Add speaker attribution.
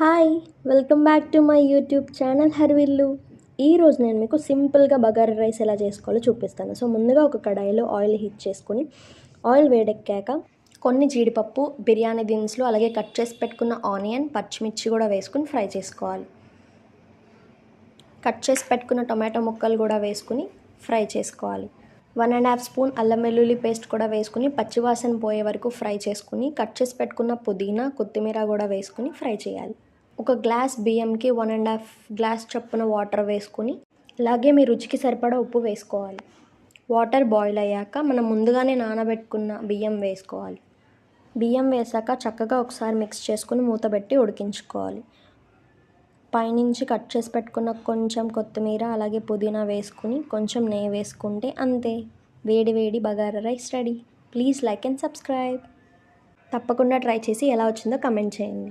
Speaker 1: Hi! Welcome back to my YouTube channel Harvillu. ఈరోజు నేను మీకు సింపుల్గా బగారా రైస్ ఎలా చేసుకోవాలో చూపిస్తాను. సో ముందుగా ఒక కడాయిలో ఆయిల్ హీట్ చేసుకుని ఆయిల్ వేడెక్కాక కొన్ని జీడిపప్పు, బిర్యానీ దినుసులు, అలాగే కట్ చేసి పెట్టుకున్న ఆనియన్, పచ్చిమిర్చి కూడా వేసుకుని ఫ్రై చేసుకోవాలి. కట్ చేసి పెట్టుకున్న టొమాటో ముక్కలు కూడా వేసుకుని ఫ్రై చేసుకోవాలి. 1½ స్పూన్ అల్లం వెల్లుల్లి పేస్ట్ కూడా వేసుకుని పచ్చివాసన పోయే వరకు ఫ్రై చేసుకుని కట్ చేసి పెట్టుకున్న పుదీనా, కొత్తిమీర కూడా వేసుకుని ఫ్రై చేయాలి. ఒక గ్లాస్ బియ్యంకి 1½ గ్లాస్ చొప్పున వాటర్ వేసుకుని అలాగే మీ రుచికి సరిపడా ఉప్పు వేసుకోవాలి. వాటర్ బాయిల్ అయ్యాక మనం ముందుగానే నానబెట్టుకున్న బియ్యం వేసుకోవాలి. బియ్యం వేసాక చక్కగా ఒకసారి మిక్స్ చేసుకుని మూత పెట్టి ఉడికించుకోవాలి. పైనుంచి కట్ చేసి పెట్టుకున్న కొంచెం కొత్తిమీర అలాగే పుదీనా వేసుకుని కొంచెం నెయ్యి వేసుకుంటే అంతే, వేడి వేడి bagara rice ready. Please like and subscribe. తప్పకుండా ట్రై చేసి ఎలా వచ్చిందో కమెంట్ చేయండి.